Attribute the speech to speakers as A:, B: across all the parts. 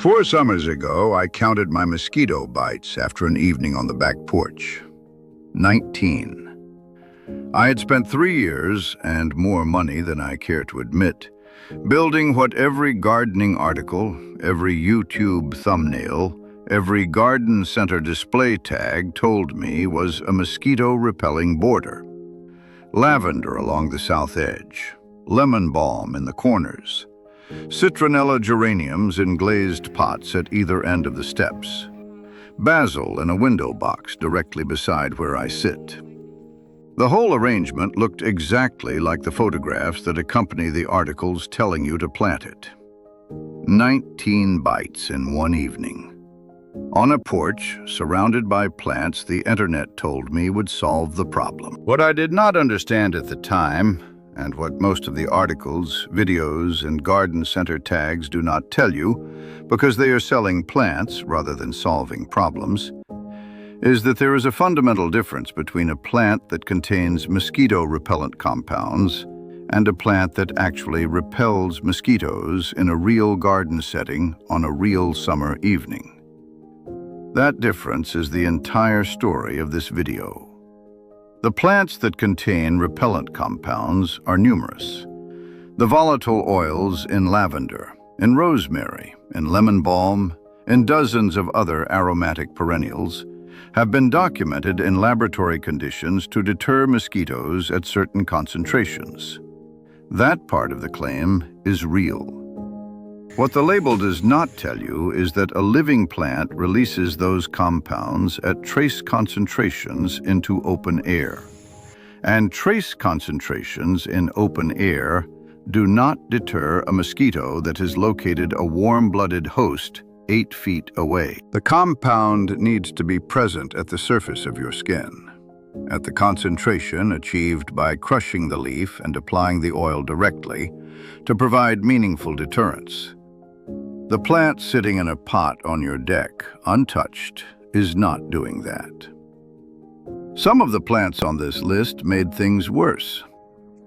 A: 4 summers ago, I counted my mosquito bites after an evening on the back porch. 19. I had spent 3 years, and more money than I care to admit, building what every gardening article, every YouTube thumbnail, every garden center display tag told me was a mosquito-repelling border. Lavender along the south edge, lemon balm in the corners, citronella geraniums in glazed pots at either end of the steps, basil in a window box directly beside where I sit. The whole arrangement looked exactly like the photographs that accompany the articles telling you to plant it. 19 bites in one evening. On a porch, surrounded by plants the internet told me would solve the problem. What I did not understand at the time, and what most of the articles, videos, and garden center tags do not tell you, because they are selling plants rather than solving problems, is that there is a fundamental difference between a plant that contains mosquito-repellent compounds and a plant that actually repels mosquitoes in a real garden setting on a real summer evening. That difference is the entire story of this video. The plants that contain repellent compounds are numerous. The volatile oils in lavender, in rosemary, in lemon balm, in dozens of other aromatic perennials have been documented in laboratory conditions to deter mosquitoes at certain concentrations. That part of the claim is real. What the label does not tell you is that a living plant releases those compounds at trace concentrations into open air. And trace concentrations in open air do not deter a mosquito that has located a warm-blooded host 8 feet away. The compound needs to be present at the surface of your skin, at the concentration achieved by crushing the leaf and applying the oil directly to provide meaningful deterrence. The plant sitting in a pot on your deck, untouched, is not doing that. Some of the plants on this list made things worse,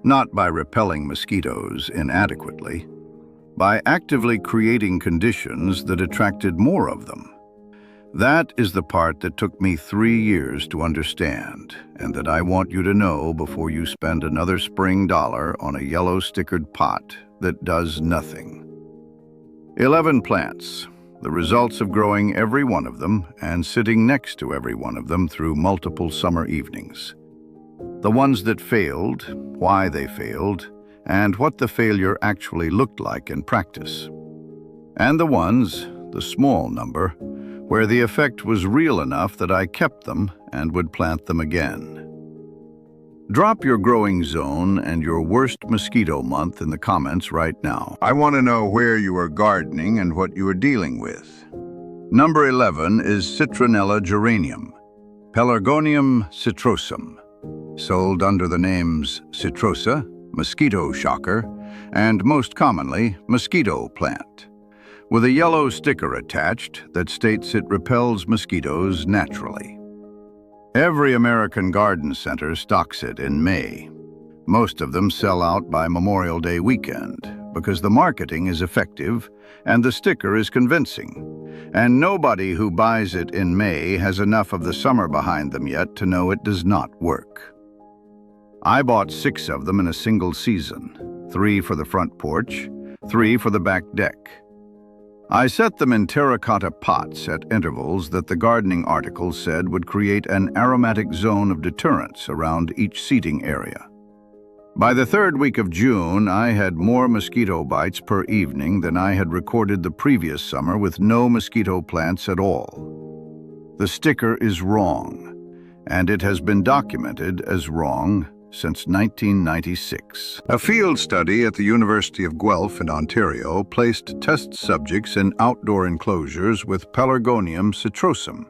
A: not by repelling mosquitoes inadequately, by actively creating conditions that attracted more of them. That is the part that took me 3 years to understand, and that I want you to know before you spend another spring dollar on a yellow stickered pot that does nothing. 11 plants, the results of growing every one of them and sitting next to every one of them through multiple summer evenings. The ones that failed, why they failed, and what the failure actually looked like in practice. And the ones, the small number, where the effect was real enough that I kept them and would plant them again. Drop your growing zone and your worst mosquito month in the comments right now. I want to know where you are gardening and what you are dealing with. Number 11 is Citronella geranium, Pelargonium citrosum, sold under the names citrosa, mosquito shocker, and most commonly, mosquito plant, with a yellow sticker attached that states it repels mosquitoes naturally. Every American garden center stocks it in May. Most of them sell out by Memorial Day weekend because the marketing is effective and the sticker is convincing. And nobody who buys it in May has enough of the summer behind them yet to know it does not work. I bought 6 of them in a single season, 3 for the front porch, 3 for the back deck. I set them in terracotta pots at intervals that the gardening articles said would create an aromatic zone of deterrence around each seating area. By the 3rd week of June, I had more mosquito bites per evening than I had recorded the previous summer with no mosquito plants at all. The sticker is wrong, and it has been documented as wrong since 1996. A field study at the University of Guelph in Ontario placed test subjects in outdoor enclosures with Pelargonium citrosum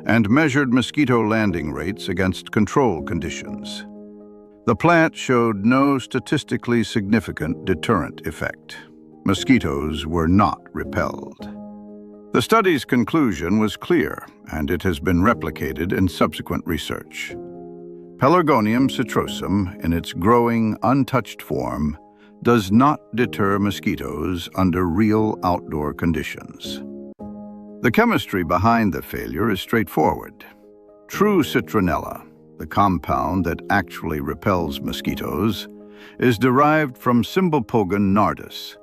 A: and measured mosquito landing rates against control conditions. The plant showed no statistically significant deterrent effect. Mosquitoes were not repelled. The study's conclusion was clear, and it has been replicated in subsequent research. Pelargonium citrosum, in its growing, untouched form, does not deter mosquitoes under real outdoor conditions. The chemistry behind the failure is straightforward. True citronella, the compound that actually repels mosquitoes, is derived from Cymbopogon nardus,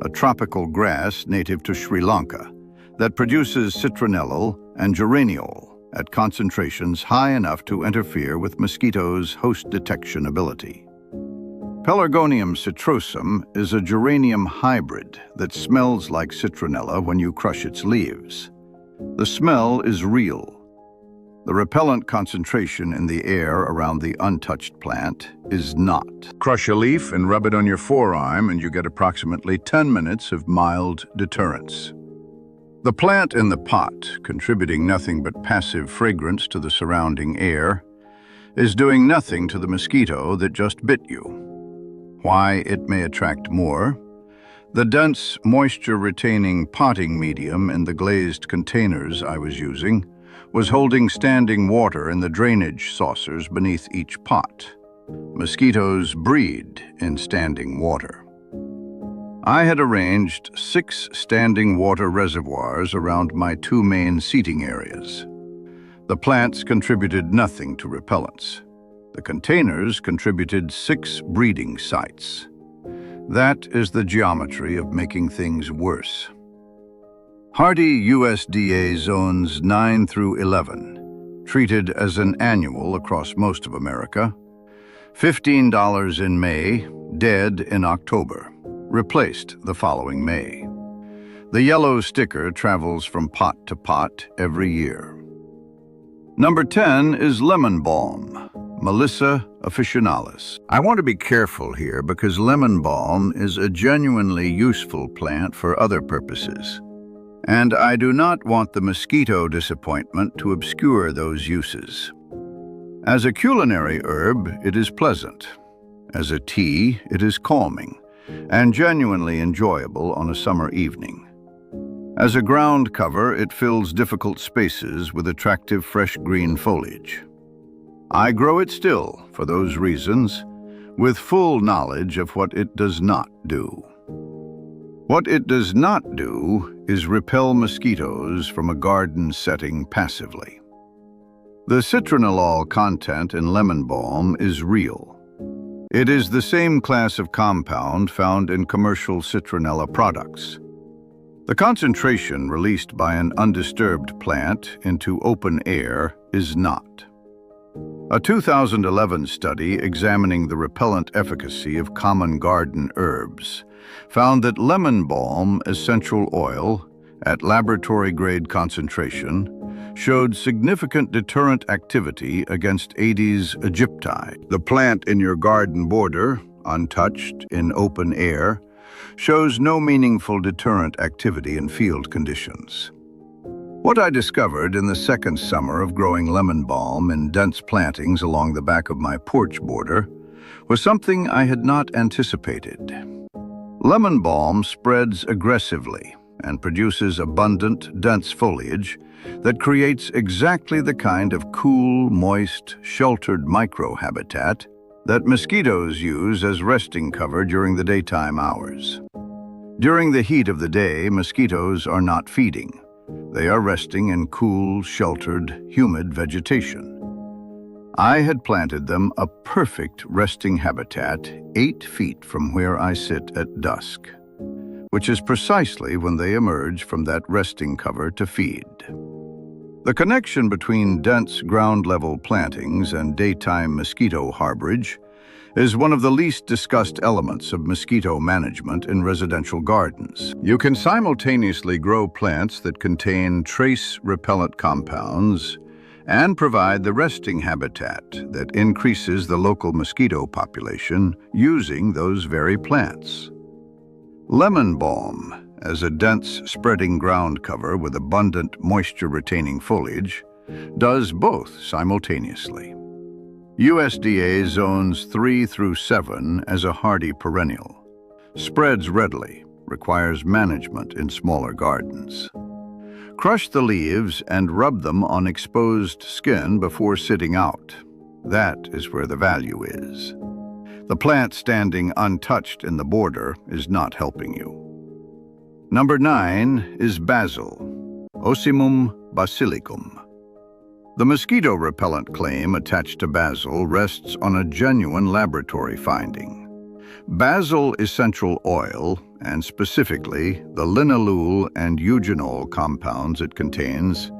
A: a tropical grass native to Sri Lanka that produces citronellal and geraniol at concentrations high enough to interfere with mosquitoes' host detection ability. Pelargonium citrosum is a geranium hybrid that smells like citronella when you crush its leaves. The smell is real. The repellent concentration in the air around the untouched plant is not. Crush a leaf and rub it on your forearm and you get approximately 10 minutes of mild deterrence. The plant in the pot, contributing nothing but passive fragrance to the surrounding air, is doing nothing to the mosquito that just bit you. Why it may attract more? The dense, moisture-retaining potting medium in the glazed containers I was using was holding standing water in the drainage saucers beneath each pot. Mosquitoes breed in standing water. I had arranged 6 standing water reservoirs around my 2 main seating areas. The plants contributed nothing to repellents. The containers contributed 6 breeding sites. That is the geometry of making things worse. Hardy USDA zones 9 through 11, treated as an annual across most of America. $15 in May, dead in October, replaced the following May. The yellow sticker travels from pot to pot every year. Number 10 is lemon balm, Melissa officinalis. I want to be careful here because lemon balm is a genuinely useful plant for other purposes. And I do not want the mosquito disappointment to obscure those uses. As a culinary herb, it is pleasant. As a tea, it is calming and genuinely enjoyable on a summer evening. As a ground cover, it fills difficult spaces with attractive fresh green foliage. I grow it still for those reasons, with full knowledge of what it does not do. What it does not do is repel mosquitoes from a garden setting passively. The citronellol content in lemon balm is real. It is the same class of compound found in commercial citronella products. The concentration released by an undisturbed plant into open air is not. A 2011 study examining the repellent efficacy of common garden herbs found that lemon balm essential oil, at laboratory-grade concentration, showed significant deterrent activity against Aedes aegypti. The plant in your garden border, untouched in open air, shows no meaningful deterrent activity in field conditions. What I discovered in the second summer of growing lemon balm in dense plantings along the back of my porch border was something I had not anticipated. Lemon balm spreads aggressively and produces abundant, dense foliage that creates exactly the kind of cool, moist, sheltered microhabitat that mosquitoes use as resting cover during the daytime hours. During the heat of the day, mosquitoes are not feeding. They are resting in cool, sheltered, humid vegetation. I had planted them a perfect resting habitat 8 feet from where I sit at dusk, which is precisely when they emerge from that resting cover to feed. The connection between dense ground-level plantings and daytime mosquito harborage is one of the least discussed elements of mosquito management in residential gardens. You can simultaneously grow plants that contain trace repellent compounds and provide the resting habitat that increases the local mosquito population using those very plants. Lemon balm, as a dense spreading ground cover with abundant moisture-retaining foliage, does both simultaneously. USDA zones 3 through 7 as a hardy perennial. Spreads readily, requires management in smaller gardens. Crush the leaves and rub them on exposed skin before sitting out. That is where the value is. The plant standing untouched in the border is not helping you. Number 9 is basil, Ocimum basilicum. The mosquito repellent claim attached to basil rests on a genuine laboratory finding. Basil essential oil, and specifically the linalool and eugenol compounds it contains,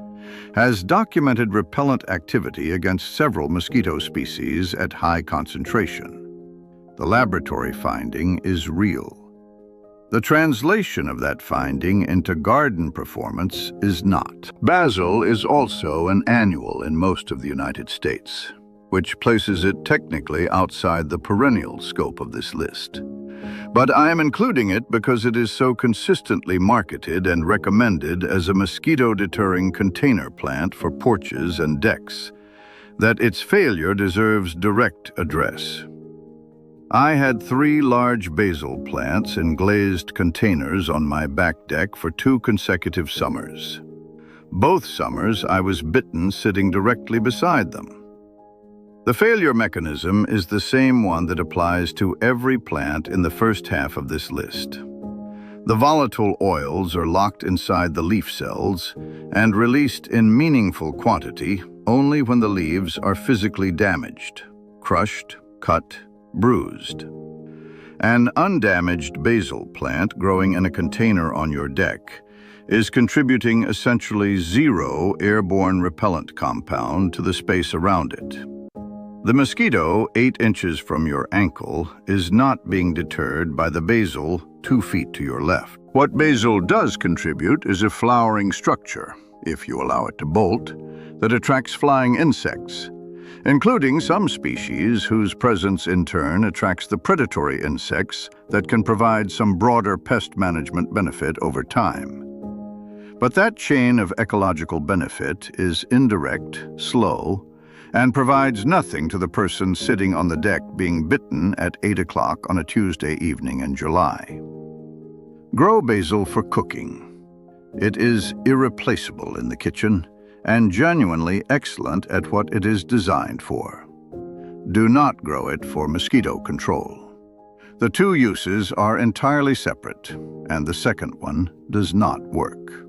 A: has documented repellent activity against several mosquito species at high concentration. The laboratory finding is real. The translation of that finding into garden performance is not. Basil is also an annual in most of the United States, which places it technically outside the perennial scope of this list. But I am including it because it is so consistently marketed and recommended as a mosquito-deterring container plant for porches and decks that its failure deserves direct address. I had 3 large basil plants in glazed containers on my back deck for 2 consecutive summers. Both summers I was bitten sitting directly beside them. The failure mechanism is the same one that applies to every plant in the first half of this list. The volatile oils are locked inside the leaf cells and released in meaningful quantity only when the leaves are physically damaged, crushed, cut, bruised. An undamaged basil plant growing in a container on your deck is contributing essentially 0 airborne repellent compound to the space around it. The mosquito 8 inches from your ankle is not being deterred by the basil 2 feet to your left. What basil does contribute is a flowering structure, if you allow it to bolt, that attracts flying insects, including some species whose presence in turn attracts the predatory insects that can provide some broader pest management benefit over time. But that chain of ecological benefit is indirect, slow, and provides nothing to the person sitting on the deck being bitten at 8 o'clock on a Tuesday evening in July. Grow basil for cooking. It is irreplaceable in the kitchen and genuinely excellent at what it is designed for. Do not grow it for mosquito control. The 2 uses are entirely separate, and the second one does not work.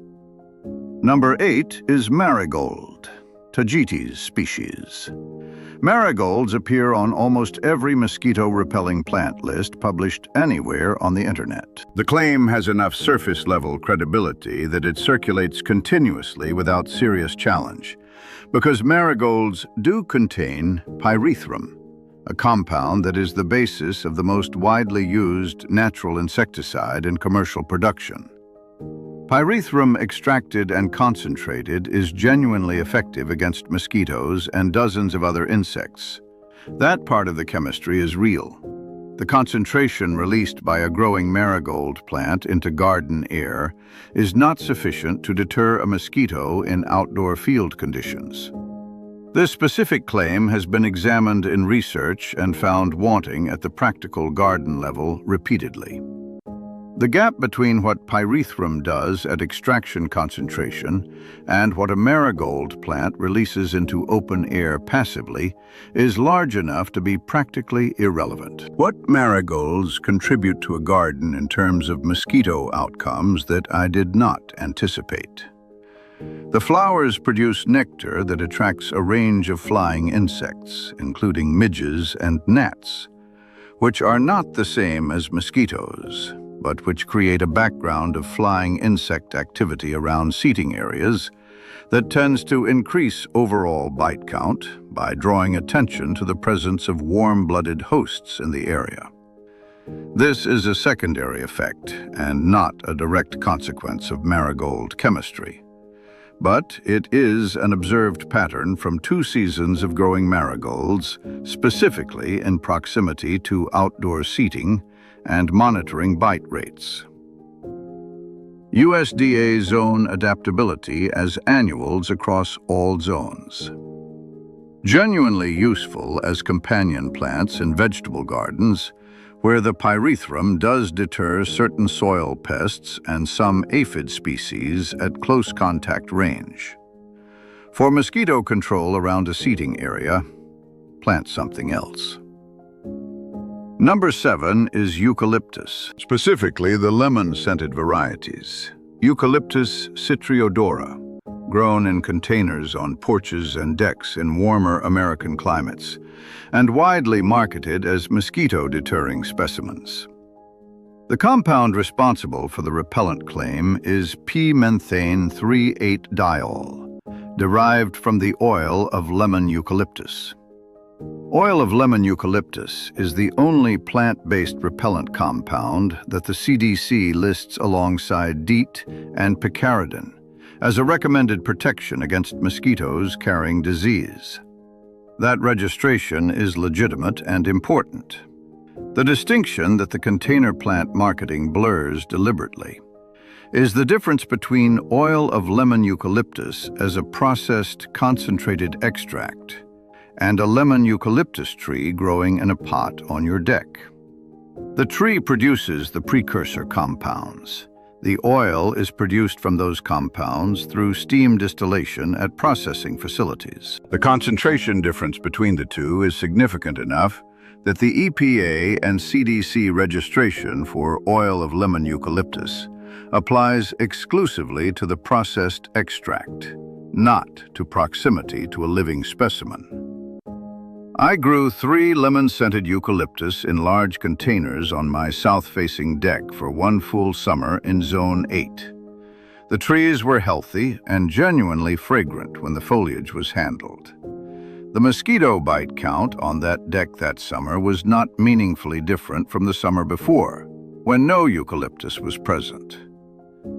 A: Number 8 is marigold, Tagetes species. Marigolds appear on almost every mosquito-repelling plant list published anywhere on the internet. The claim has enough surface-level credibility that it circulates continuously without serious challenge, because marigolds do contain pyrethrum, a compound that is the basis of the most widely used natural insecticide in commercial production. Pyrethrum extracted and concentrated is genuinely effective against mosquitoes and dozens of other insects. That part of the chemistry is real. The concentration released by a growing marigold plant into garden air is not sufficient to deter a mosquito in outdoor field conditions. This specific claim has been examined in research and found wanting at the practical garden level repeatedly. The gap between what pyrethrum does at extraction concentration and what a marigold plant releases into open air passively is large enough to be practically irrelevant. What marigolds contribute to a garden in terms of mosquito outcomes that I did not anticipate? The flowers produce nectar that attracts a range of flying insects, including midges and gnats, which are not the same as mosquitoes, but which create a background of flying insect activity around seating areas that tends to increase overall bite count by drawing attention to the presence of warm-blooded hosts in the area. This is a secondary effect and not a direct consequence of marigold chemistry. But it is an observed pattern from 2 seasons of growing marigolds, specifically in proximity to outdoor seating and monitoring bite rates. USDA zone adaptability as annuals across all zones. Genuinely useful as companion plants in vegetable gardens, where the pyrethrum does deter certain soil pests and some aphid species at close contact range. For mosquito control around a seating area, plant something else. Number 7 is eucalyptus, specifically the lemon-scented varieties, Eucalyptus citriodora. grown in containers on porches and decks in warmer American climates, and widely marketed as mosquito-deterring specimens. The compound responsible for the repellent claim is p-menthane 3,8-diol, derived from the oil of lemon eucalyptus. Oil of lemon eucalyptus is the only plant-based repellent compound that the CDC lists alongside DEET and picaridin as a recommended protection against mosquitoes carrying disease. That registration is legitimate and important. The distinction that the container plant marketing blurs deliberately is the difference between oil of lemon eucalyptus as a processed concentrated extract and a lemon eucalyptus tree growing in a pot on your deck. The tree produces the precursor compounds. The oil is produced from those compounds through steam distillation at processing facilities. The concentration difference between the two is significant enough that the EPA and CDC registration for oil of lemon eucalyptus applies exclusively to the processed extract, not to proximity to a living specimen. I grew 3 lemon-scented eucalyptus in large containers on my south-facing deck for 1 full summer in Zone 8. The trees were healthy and genuinely fragrant when the foliage was handled. The mosquito bite count on that deck that summer was not meaningfully different from the summer before, when no eucalyptus was present.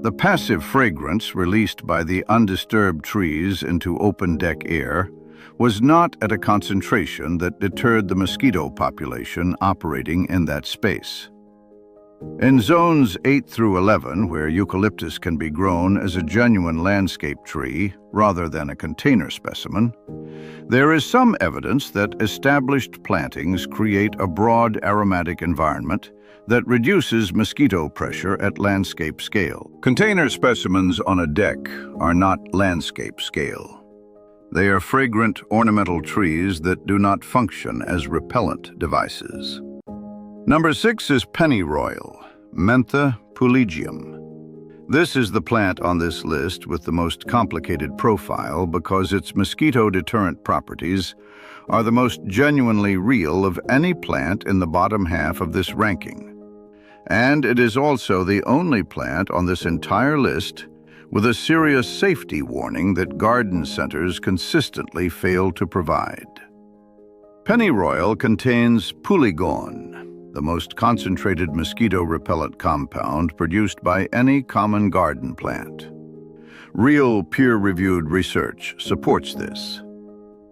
A: The passive fragrance released by the undisturbed trees into open deck air was not at a concentration that deterred the mosquito population operating in that space. In zones 8 through 11, where eucalyptus can be grown as a genuine landscape tree rather than a container specimen, there is some evidence that established plantings create a broad aromatic environment that reduces mosquito pressure at landscape scale. Container specimens on a deck are not landscape scale. They are fragrant ornamental trees that do not function as repellent devices. Number 6 is pennyroyal, Mentha pulegium. This is the plant on this list with the most complicated profile because its mosquito-deterrent properties are the most genuinely real of any plant in the bottom half of this ranking. And it is also the only plant on this entire list with a serious safety warning that garden centers consistently fail to provide. Pennyroyal contains pulegone, the most concentrated mosquito-repellent compound produced by any common garden plant. Real peer-reviewed research supports this.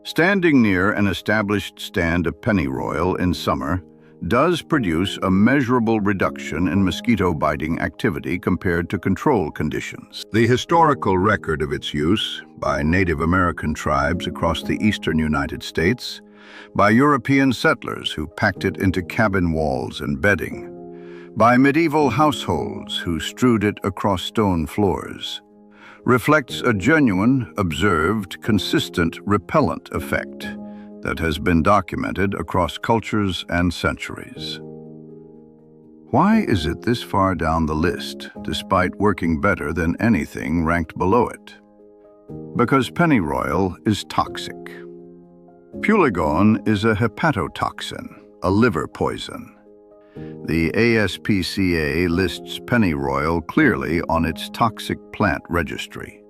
A: Standing near an established stand of pennyroyal in summer does produce a measurable reduction in mosquito biting activity compared to control conditions. The historical record of its use by Native American tribes across the eastern United States, by European settlers who packed it into cabin walls and bedding, by medieval households who strewed it across stone floors, reflects a genuine, observed, consistent repellent effect that has been documented across cultures and centuries. Why is it this far down the list, despite working better than anything ranked below it? Because pennyroyal is toxic. Pulegone is a hepatotoxin, a liver poison. The ASPCA lists pennyroyal clearly on its toxic plant registry.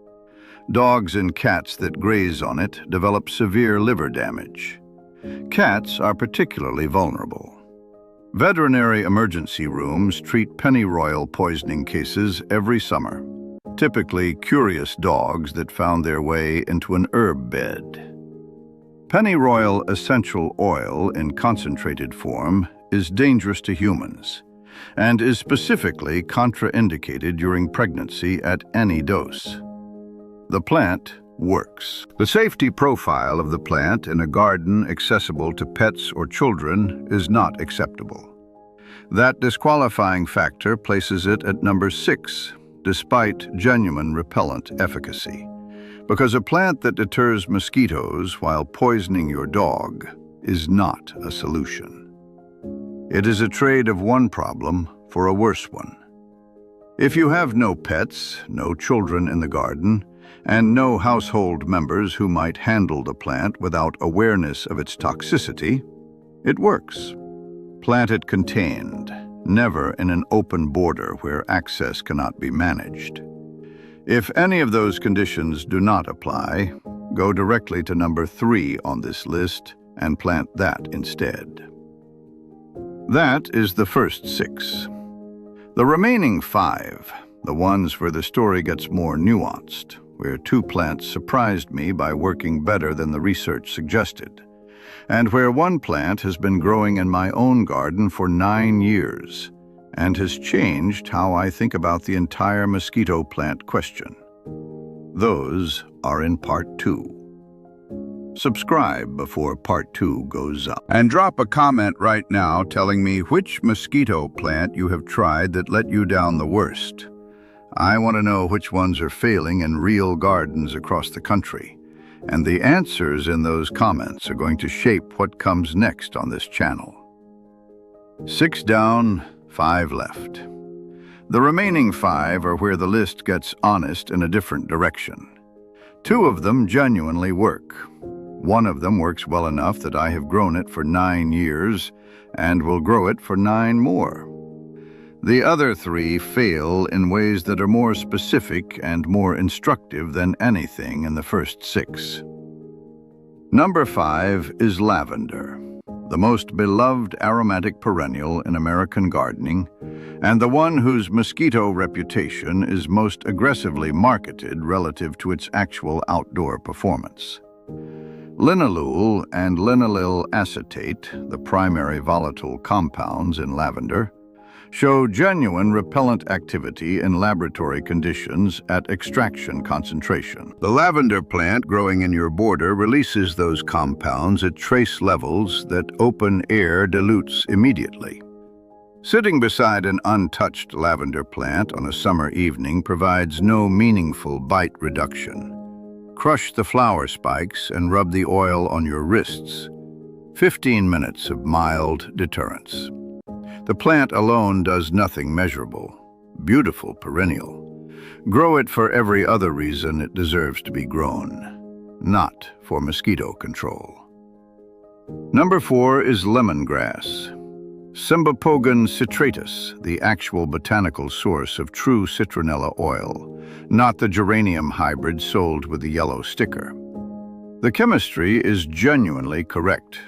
A: Dogs and cats that graze on it develop severe liver damage. Cats are particularly vulnerable. Veterinary emergency rooms treat pennyroyal poisoning cases every summer, typically curious dogs that found their way into an herb bed. Pennyroyal essential oil in concentrated form is dangerous to humans and is specifically contraindicated during pregnancy at any dose. The plant works. The safety profile of the plant in a garden accessible to pets or children is not acceptable. That disqualifying factor places it at number 6, despite genuine repellent efficacy. Because a plant that deters mosquitoes while poisoning your dog is not a solution. It is a trade of one problem for a worse one. If you have no pets, no children in the garden, and know household members who might handle the plant without awareness of its toxicity, it works. Plant it contained, never in an open border where access cannot be managed. If any of those conditions do not apply, go directly to number 3 on this list and plant that instead. That is the first 6. The remaining 5, the ones where the story gets more nuanced, where 2 plants surprised me by working better than the research suggested, and where 1 plant has been growing in my own garden for 9 years and has changed how I think about the entire mosquito plant question. Those are in part 2. Subscribe before part 2 goes up. And drop a comment right now telling me which mosquito plant you have tried that let you down the worst. I want to know which ones are failing in real gardens across the country. And the answers in those comments are going to shape what comes next on this channel. 6 down, 5 left. The remaining 5 are where the list gets honest in a different direction. 2 of them genuinely work. 1 of them works well enough that I have grown it for 9 years and will grow it for 9 more. The other 3 fail in ways that are more specific and more instructive than anything in the first 6. Number 5 is lavender, the most beloved aromatic perennial in American gardening, and the one whose mosquito reputation is most aggressively marketed relative to its actual outdoor performance. Linalool and linaloyl acetate, the primary volatile compounds in lavender, show genuine repellent activity in laboratory conditions at extraction concentration. The lavender plant growing in your border releases those compounds at trace levels that open air dilutes immediately. Sitting beside an untouched lavender plant on a summer evening provides no meaningful bite reduction. Crush the flower spikes and rub the oil on your wrists. 15 minutes of mild deterrence. The plant alone does nothing measurable. Beautiful perennial. Grow it for every other reason it deserves to be grown, not for mosquito control. Number 4 is lemongrass. Cymbopogon citratus, the actual botanical source of true citronella oil, not the geranium hybrid sold with the yellow sticker. The chemistry is genuinely correct.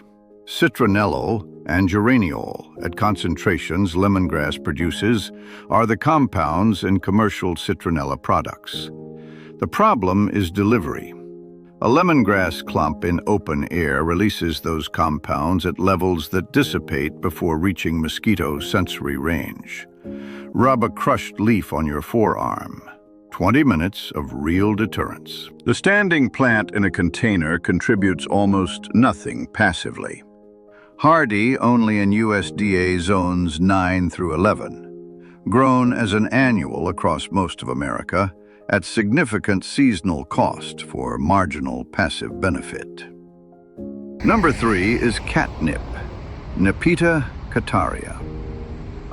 A: Citronellol and geraniol, at concentrations lemongrass produces, are the compounds in commercial citronella products. The problem is delivery. A lemongrass clump in open air releases those compounds at levels that dissipate before reaching mosquito sensory range. Rub a crushed leaf on your forearm. 20 minutes of real deterrence. The standing plant in a container contributes almost nothing passively. Hardy only in USDA zones 9 through 11. Grown as an annual across most of America, at significant seasonal cost for marginal passive benefit. Number 3 is catnip, Nepeta cataria.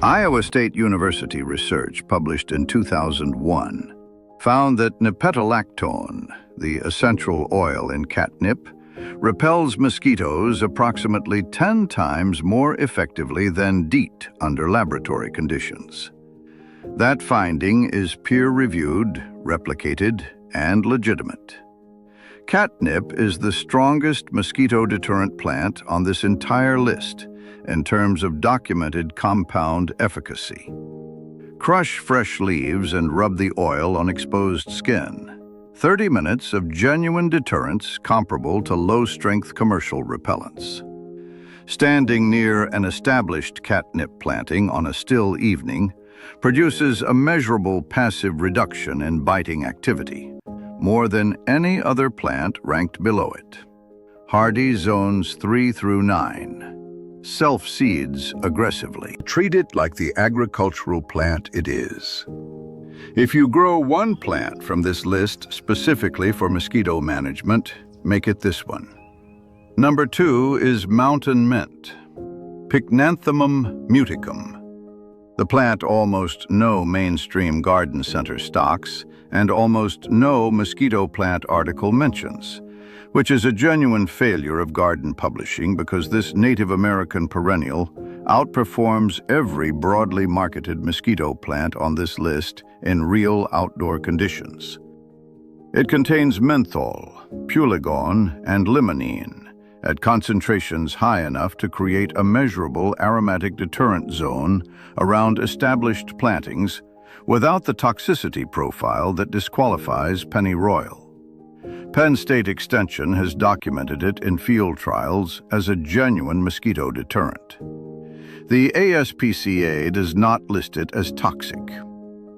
A: Iowa State University research published in 2001 found that nepetalactone, the essential oil in catnip, repels mosquitoes approximately 10 times more effectively than DEET under laboratory conditions. That finding is peer-reviewed, replicated, and legitimate. Catnip is the strongest mosquito deterrent plant on this entire list in terms of documented compound efficacy. Crush fresh leaves and rub the oil on exposed skin. 30 minutes of genuine deterrence comparable to low-strength commercial repellents. Standing near an established catnip planting on a still evening produces a measurable passive reduction in biting activity, more than any other plant ranked below it. Hardy zones 3 through 9. Self-seeds aggressively. Treat it like the agricultural plant it is. If you grow one plant from this list specifically for mosquito management, make it this one. Number 2 is mountain mint, Pycnanthemum muticum. The plant almost no mainstream garden center stocks and almost no mosquito plant article mentions, which is a genuine failure of garden publishing because this Native American perennial outperforms every broadly marketed mosquito plant on this list in real outdoor conditions. It contains menthol, pulegone, and limonene at concentrations high enough to create a measurable aromatic deterrent zone around established plantings without the toxicity profile that disqualifies pennyroyal. Penn State Extension has documented it in field trials as a genuine mosquito deterrent. The ASPCA does not list it as toxic.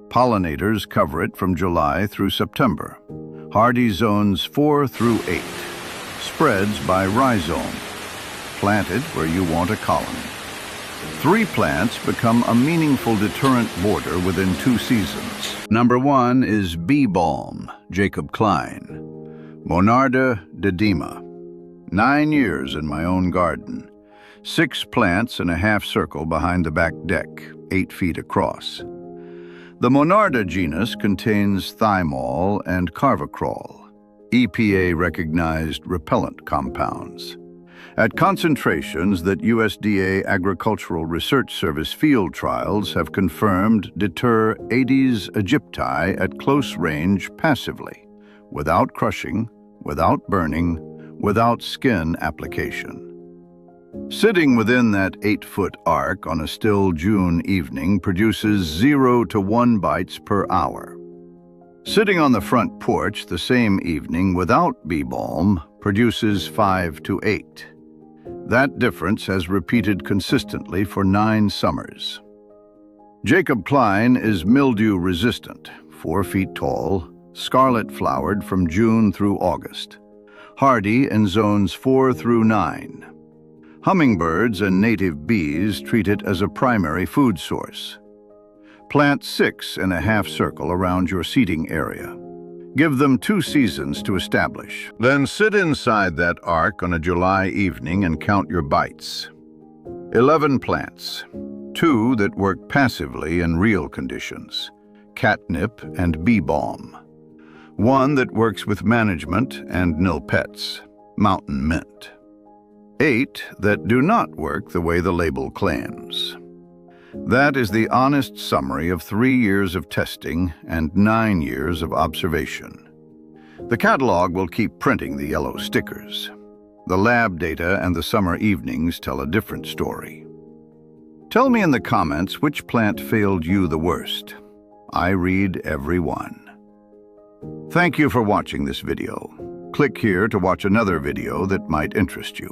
A: Pollinators cover it from July through September. Hardy zones 4 through 8. Spreads by rhizome. Planted where you want a colony. 3 plants become a meaningful deterrent border within 2 seasons. Number 1 is bee balm, Jacob Klein. Monarda didima. 9 years in my own garden. 6 plants in a half circle behind the back deck, 8 feet across. The Monarda genus contains thymol and carvacrol, EPA-recognized repellent compounds, at concentrations that USDA Agricultural Research Service field trials have confirmed deter Aedes aegypti at close range passively, without crushing, without burning, without skin application. Sitting within that 8-foot arc on a still June evening produces 0 to 1 bites per hour. Sitting on the front porch the same evening without bee balm produces 5 to 8. That difference has repeated consistently for 9 summers. Jacob Klein is mildew resistant, 4 feet tall, scarlet flowered from June through August. Hardy in zones 4 through 9. Hummingbirds and native bees treat it as a primary food source. Plant 6 in a half circle around your seating area. Give them 2 seasons to establish. Then sit inside that arc on a July evening and count your bites. 11 plants, 2 that work passively in real conditions, catnip and bee balm. 1 that works with management and nil pets, mountain mint. 8 that do not work the way the label claims. That is the honest summary of 3 years of testing and 9 years of observation. The catalog will keep printing the yellow stickers. The lab data and the summer evenings tell a different story. Tell me in the comments which plant failed you the worst. I read every one. Thank you for watching this video. Click here to watch another video that might interest you.